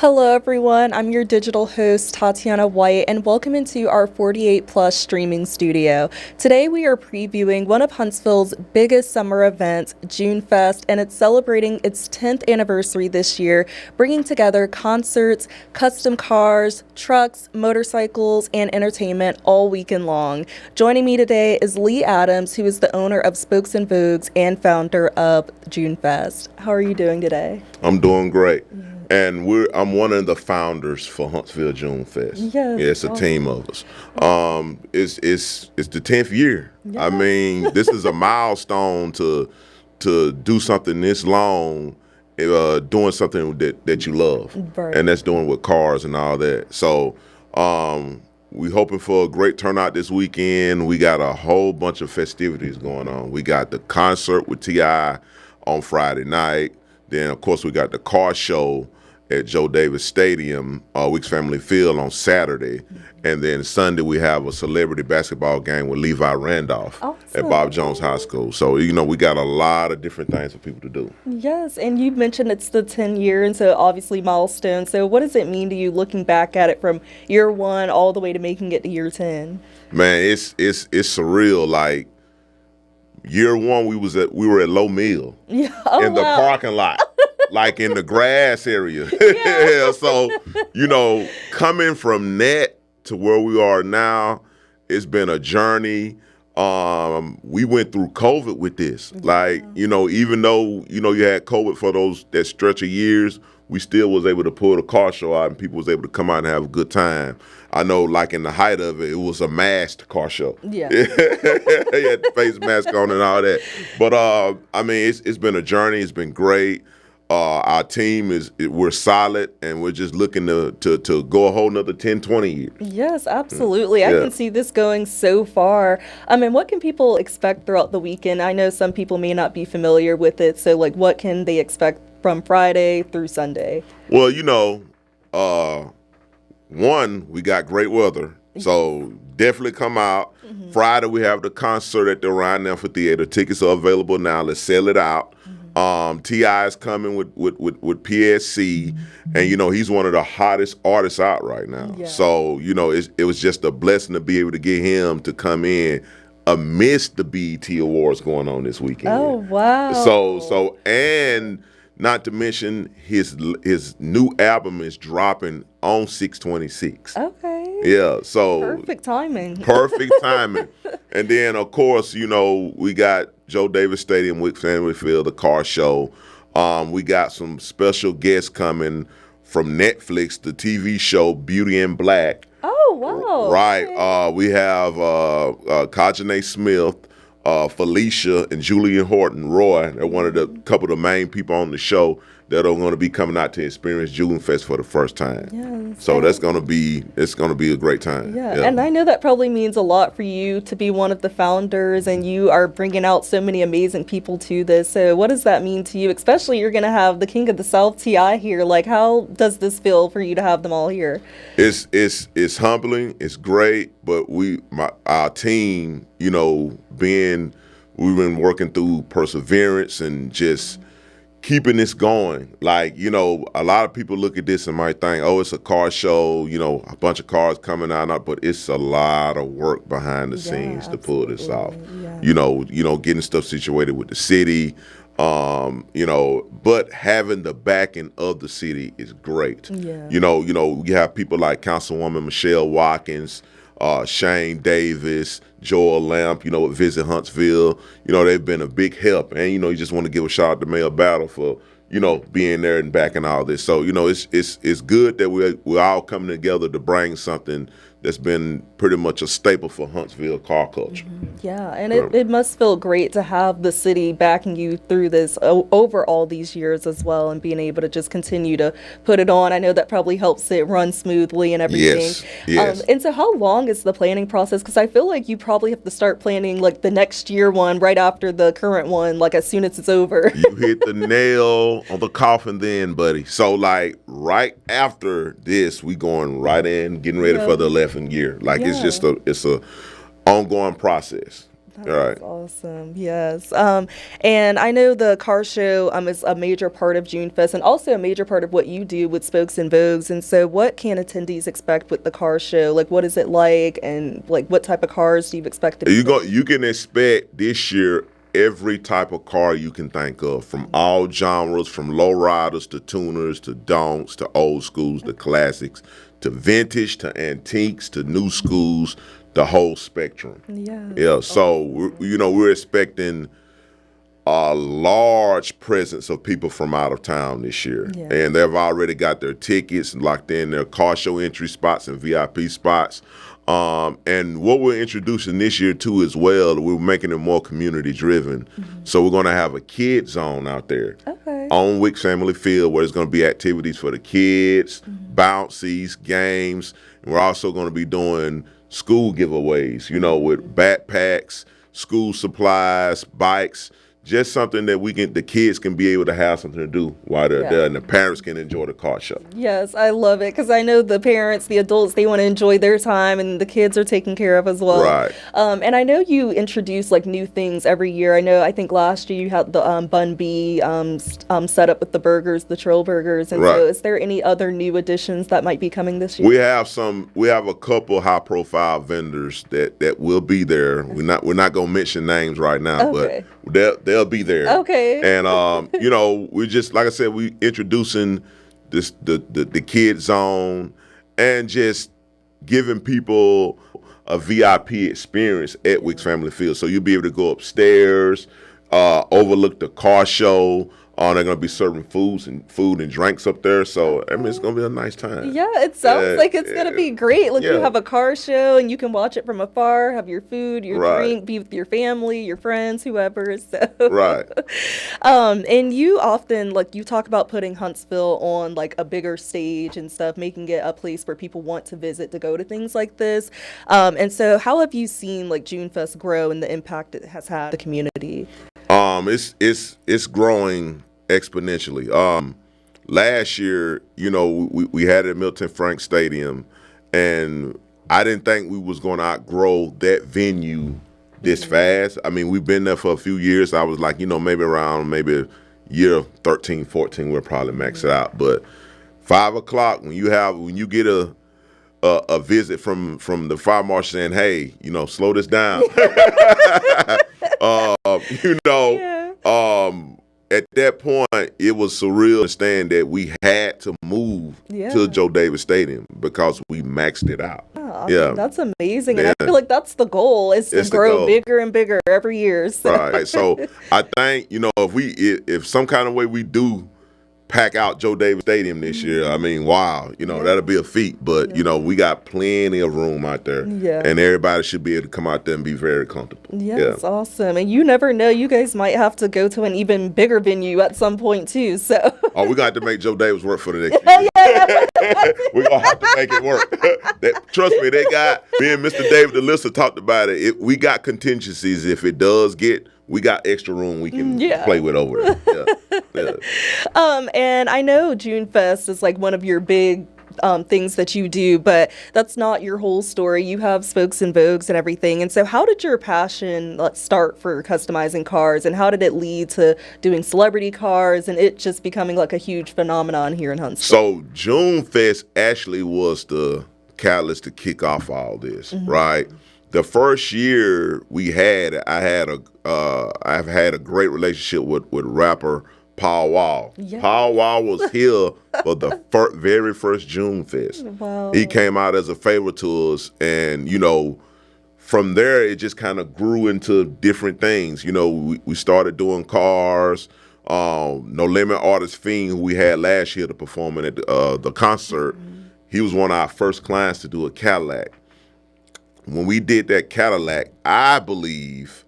Hello, everyone. I'm your digital host, Tatiana White, and welcome into our 48 plus streaming studio. Today, we are previewing one of Huntsville's biggest summer events, JuneFest, and it's celebrating its 10th anniversary this year, bringing together concerts, custom cars, trucks, motorcycles, and entertainment all weekend long. Joining me today is Lee Adams, who is the owner of Spokes and Vogues and founder of JuneFest. How are you doing today? I'm doing great. And I'm one of the founders for Huntsville JuneFest. Yes, Yeah, it's a awesome. team of us. It's the 10th year. Yeah. I mean, this is a milestone to do something this long, doing something that you love, Right. and that's doing with cars and all that. So we hoping for a great turnout this weekend. We got a whole bunch of festivities going on. We got the concert with T.I. on Friday night. Then, of course, we got the car show at Joe Davis Stadium, Weeks Family Field on Saturday. And then Sunday, we have a celebrity basketball game with Levi Randolph at Bob Jones High School. So, we got a lot of different things for people to do. Yes, and you mentioned it's the 10 year, and so obviously milestone. So what does it mean to you looking back at it from year one all the way to making it to year 10? Man, it's surreal. Like, year one, we were at Low Mill Yeah. Oh, in the wow. parking lot. Like in the grass area. Yeah. So, coming from that to where we are now, it's been a journey. We went through COVID with this. Like, even though, you had COVID for that stretch of years, we still was able to pull the car show out and people was able to come out and have a good time. I know, like in the height of it, it was a masked car show. Yeah. They had the face mask on and all that. But, it's been a journey. It's been great. Our team we're solid, and we're just looking to go a whole nother 10, 20 years. Yes, absolutely. Yeah. I can see this going so far. And what can people expect throughout the weekend? I know some people may not be familiar with it, so what can they expect from Friday through Sunday? Well, one, we got great weather, so definitely come out. Mm-hmm. Friday, we have the concert at the Ryan Amphitheater. Tickets are available now. Let's sell it out. T.I. is coming with PSC, and he's one of the hottest artists out right now. Yeah. So it was just a blessing to be able to get him to come in amidst the BET Awards going on this weekend. Oh, wow. So and not to mention his new album is dropping on 6/26. Okay. Yeah, so Perfect timing. Perfect timing. And then, of course, we got Joe Davis Stadium, Weeks Family Field, the car show. We got some special guests coming from Netflix, the TV show Beauty in Black. Oh, wow. Right. Okay. We have Kajane Smith, Felicia, and Julian Horton Roy. They're one of the couple of the main people on the show that are going to be coming out to experience JuneFest for the first time. Yes. So it's going to be a great time. Yeah, and I know that probably means a lot for you to be one of the founders, and you are bringing out so many amazing people to this. So what does that mean to you? Especially you're going to have the King of the South, T.I. here. How does this feel for you to have them all here? It's humbling. It's great, but our team, we've been working through perseverance and just keeping this going. A lot of people look at this and might think, oh, it's a car show, a bunch of cars coming out, but it's a lot of work behind the scenes to pull this off. Yeah. Getting stuff situated with the city, but having the backing of the city is great. Yeah. You have people like Councilwoman Michelle Watkins, Shane Davis, Joel Lamp, with Visit Huntsville. They've been a big help. And, you just want to give a shout out to Mayor Battle for, being there and backing all this. So, it's good that we're all coming together to bring something that's been pretty much a staple for Huntsville car culture. Yeah, and it must feel great to have the city backing you through this over all these years as well, and being able to just continue to put it on. I know that probably helps it run smoothly and everything. Yes. And so how long is the planning process? Because I feel like you probably have to start planning the next year one right after the current one, as soon as it's over. You hit the nail on the coffin then, buddy. So right after this, we going right in, getting ready for the 11th year. It's a ongoing process. Right. That's awesome. Yes. And I know the car show is a major part of JuneFest and also a major part of what you do with Spokes and Vogues. And so what can attendees expect with the car show? Like, what is it like? And like, what type of cars do you expect to be there? You can expect this year every type of car you can think of, from all genres, from lowriders to tuners to donks to old schools to classics to vintage to antiques to new schools, the whole spectrum. Yeah. Yeah, so we're expecting a large presence of people from out of town this year, Yeah. and they've already got their tickets and locked in their car show entry spots and VIP spots. And what we're introducing this year too as well, we're making it more community driven. So we're going to have a kid zone out there Okay. on Wick Family Field where there's going to be activities for the kids, bouncies, games, and we're also going to be doing school giveaways, with backpacks, school supplies, bikes, just something that the kids can be able to have something to do while they're there, and the parents can enjoy the car show. Yes, I love it because I know the parents, the adults, they want to enjoy their time, and the kids are taken care of as well. Right. And I know you introduce like new things every year. I think last year you had the Bun Bee set up with the burgers, the Trill Burgers, and Right. so is there any other new additions that might be coming this year? We have a couple high profile vendors that will be there. We're not gonna mention names right now, Okay. but they'll be there. Okay. And we just, like I said, we introducing the kid zone and just giving people a VIP experience at Wicks Family Field. So you'll be able to go upstairs, overlook the car show. They're gonna be serving food and drinks up there. So I mean, it's gonna be a nice time. Yeah, it sounds like it's gonna be great. Like you Yeah. have a car show and you can watch it from afar, have your food, your Right. drink, be with your family, your friends, whoever. So Right. and you often like you talk about putting Huntsville on like a bigger stage and stuff, making it a place where people want to visit to go to things like this. And so how have you seen like JuneFest grow and the impact it has had on the community? It's growing exponentially. Last year, we had it at Milton Frank Stadium, and I didn't think we was going to outgrow that venue this fast. I mean, we've been there for a few years. I was like, maybe year 13, 14, we'll probably max it out. But 5 o'clock, when you get a visit from the fire marshal saying, hey, slow this down. At that point, it was surreal to understand that we had to move to Joe Davis Stadium because we maxed it out. Oh, Yeah. that's amazing. And I feel like that's the goal is to It's the grow goal. bigger and bigger every year. So. Right. So I think, if some kind of way we do pack out Joe Davis Stadium this year, I mean, wow, that'll be a feat. But, we got plenty of room out there. Yeah. And everybody should be able to come out there and be very comfortable. Yeah, it's awesome. And you never know, you guys might have to go to an even bigger venue at some point too. So Oh, we're going to have to make Joe Davis work for the next year. We're going to have to make it work. Trust me, me and Mr. David DeLissa talked about it. We got contingencies. If it does we got extra room we can play with over there. Yeah. And I know JuneFest is like one of your big things that you do, but that's not your whole story. You have Spokes and Vogues and everything. And so how did your passion start for customizing cars, and how did it lead to doing celebrity cars and it just becoming like a huge phenomenon here in Huntsville? So JuneFest actually was the catalyst to kick off all this, right? The first year I've had a great relationship with rapper Paul Wall. Yeah. Paul Wall was here for the very first JuneFest. Wow. He came out as a favor to us, and from there it just kind of grew into different things. We started doing cars. No Limit artist Fiend, who we had last year to perform at the concert, he was one of our first clients to do a Cadillac. When we did that Cadillac, I believe,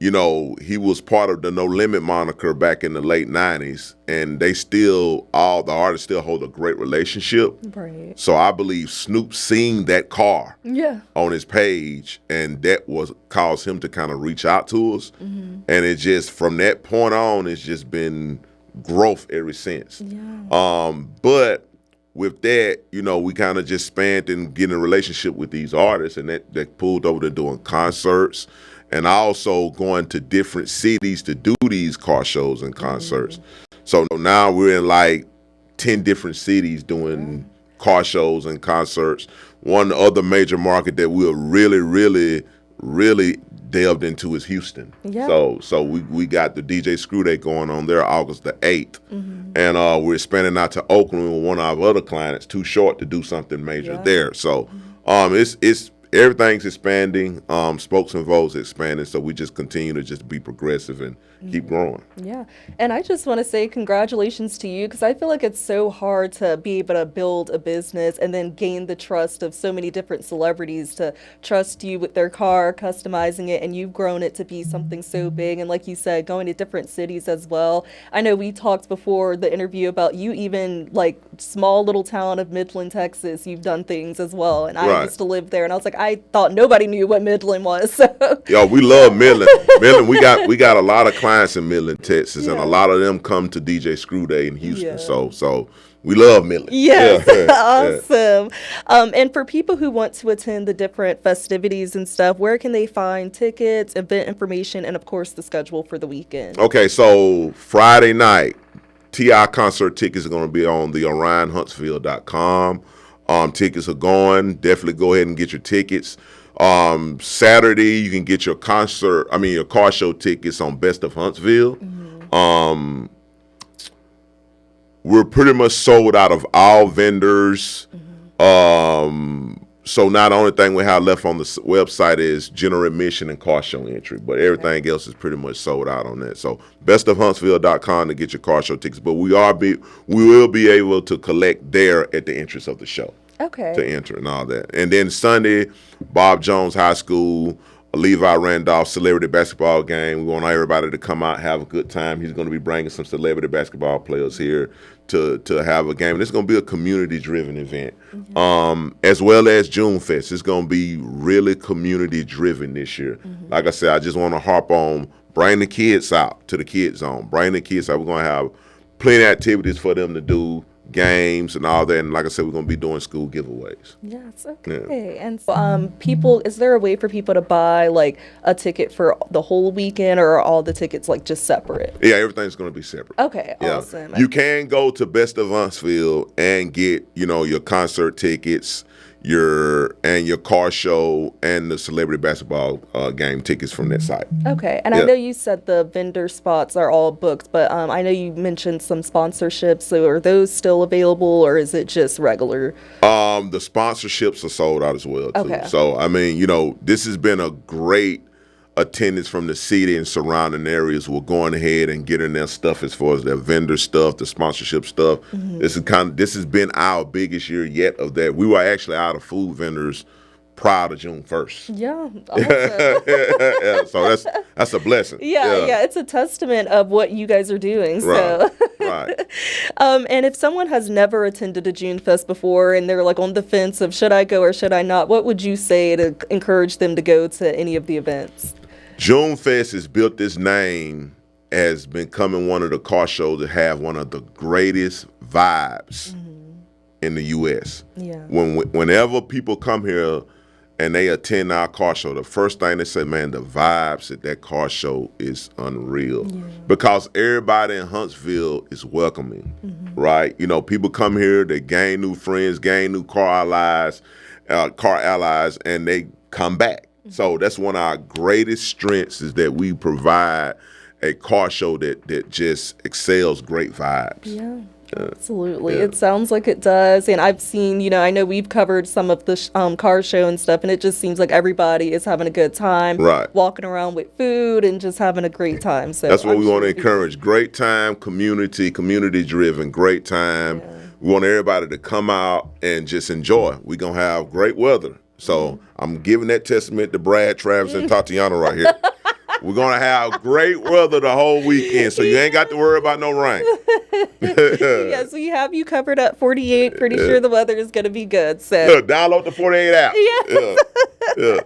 he was part of the No Limit moniker back in the late 90s, and all the artists still hold a great relationship. Right. So I believe Snoop seen that car on his page, and that caused him to kind of reach out to us. And it just, from that point on, it's just been growth ever since. Yeah. But with that, we kind of just spanned and getting a relationship with these artists, and that pulled over to doing concerts and also going to different cities to do these car shows and concerts. So now we're in like 10 different cities doing car shows and concerts. One other major market that we're really delved into is Houston. Yeah. So we got the DJ Screw Day going on there August the 8th. And we're expanding out to Oakland with one of our other clients, Too Short, to do something major there. So it's everything's expanding. Spokes and Votes expanding. So we just continue to just be progressive and keep growing. Yeah. And I just want to say congratulations to you, because I feel like it's so hard to be able to build a business and then gain the trust of so many different celebrities to trust you with their car, customizing it, and you've grown it to be something so big. And like you said, going to different cities as well. I know we talked before the interview about you, even like small little town of Midland, Texas, you've done things as well. And I used to live there, and I was like, I thought nobody knew what Midland was. So. Yo, we love Midland. Midland, we got a lot of clients in Midland, Texas, and a lot of them come to DJ Screw Day in Houston. So we love Midland. Yes, awesome. And for people who want to attend the different festivities and stuff, where can they find tickets, event information, and of course the schedule for the weekend? Okay, so Friday night, T.I. concert tickets are going to be on the OrionHuntsville.com. Tickets are going. Definitely go ahead and get your tickets. Saturday, you can get your car show tickets on Best of Huntsville. We're pretty much sold out of all vendors. So now the only thing we have left on the website is general admission and car show entry, but everything else is pretty much sold out on that. So bestofhuntsville.com to get your car show tickets, but we will be able to collect there at the entrance of the show. Okay. To enter and all that. And then Sunday, Bob Jones High School, Levi Randolph celebrity basketball game. We want everybody to come out, have a good time. He's going to be bringing some celebrity basketball players here to have a game. And it's going to be a community-driven event, as well as JuneFest. It's going to be really community-driven this year. Like I said, I just want to harp on bring the kids out to the kids zone. Bring the kids out. We're going to have plenty of activities for them to do, games and all that, and like I said, we're going to be doing school giveaways. Yes, okay. Yeah. And so, people, is there a way for people to buy like a ticket for the whole weekend, or are all the tickets like just separate? Yeah, everything's going to be separate. Okay, awesome. You can go to Best of Huntsville and get, your concert tickets, your car show, and the celebrity basketball game tickets from that site. Okay, and I know you said the vendor spots are all booked, but I know you mentioned some sponsorships. So are those still available, or is it just regular? The sponsorships are sold out as well too. Okay. So I mean, this has been a great attendance from the city and surrounding areas. We're going ahead and getting their stuff as far as their vendor stuff, the sponsorship stuff. This has been our biggest year yet of that. We were actually out of food vendors prior to June 1st. Yeah, awesome. So that's a blessing. Yeah, it's a testament of what you guys are doing. So. Right. And if someone has never attended a JuneFest before and they're like on the fence of should I go or should I not, what would you say to encourage them to go to any of the events? JuneFest has built this name as becoming one of the car shows that have one of the greatest vibes in the U.S. Yeah. Whenever people come here and they attend our car show, the first thing they say, man, the vibes at that car show is unreal. Because everybody in Huntsville is welcoming, right? People come here, they gain new friends, gain new car allies, and they come back. So that's one of our greatest strengths, is that we provide a car show that just excels great vibes. Yeah. Absolutely. It sounds like it does. And I've seen, I know we've covered some of the car show and stuff, and it just seems like everybody is having a good time. Right. Walking around with food and just having a great time. So that's what we want to encourage. Great time, community-driven, great time. We want everybody to come out and just enjoy. We're going to have great weather. So I'm giving that testament to Brad, Travis, and Tatiana right here. We're going to have great weather the whole weekend, so you ain't got to worry about no rain. Yes, we have you covered up 48. Pretty sure the weather is going to be good. So download the 48 app. Yeah.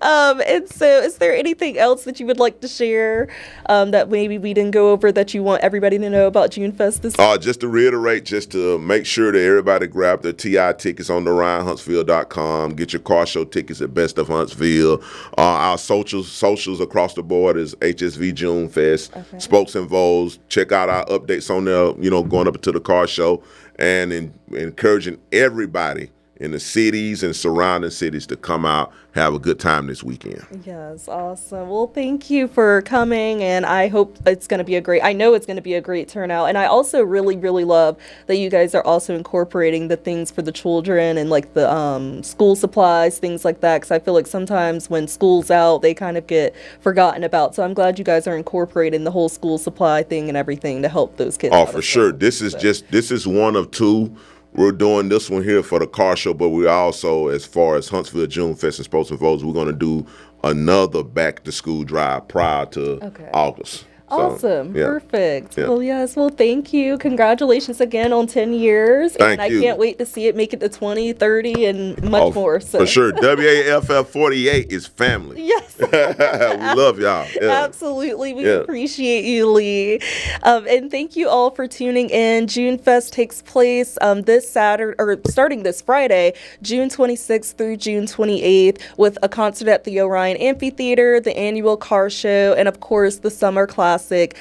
And so is there anything else that you would like to share that maybe we didn't go over that you want everybody to know about JuneFest this year? Just to reiterate, just to make sure that everybody grab their TI tickets on theRyanHuntsville.com. Get your car show tickets at Best of Huntsville. Our socials across the board is HSV JuneFest, Okay. Spokes and Voles. Check out our updates on there, going up to the car show, and encouraging everybody in the cities and surrounding cities to come out, have a good time this weekend. Yes, awesome. Well, thank you for coming, and I hope it's going to be I know it's going to be a great turnout. And I also really, really love that you guys are also incorporating the things for the children and like the school supplies, things like that, because I feel like sometimes when school's out, they kind of get forgotten about. So I'm glad you guys are incorporating the whole school supply thing and everything to help those kids Oh, out for as sure. well. This is one of two. We're doing this one here for the car show, but we also, as far as Huntsville JuneFest and Spokes and Votes, we're going to do another back to school drive prior to August. So, Awesome. yeah. Perfect. Yeah. Well, yes. Well, thank you. Congratulations again on 10 years. Thank and you. I can't wait to see it make it to 20, 30, and much more. So. For sure. WAFF 48 is family. Yes. We love y'all. Yeah. Absolutely. We appreciate you, Lee. And thank you all for tuning in. JuneFest takes place this Saturday, or starting this Friday, June 26th through June 28th, with a concert at the Orion Amphitheater, the annual car show, and of course, the Summer Classic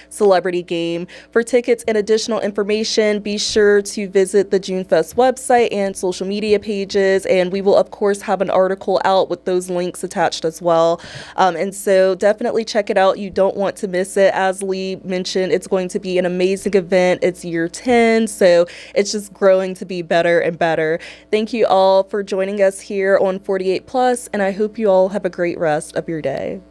Celebrity Game. For tickets and additional information, be sure to visit the JuneFest website and social media pages, and we will, of course, have an article out with those links attached as well. And so definitely check it out. You don't want to miss it. As Lee mentioned, it's going to be an amazing event. It's year 10, so it's just growing to be better and better. Thank you all for joining us here on 48 Plus, and I hope you all have a great rest of your day.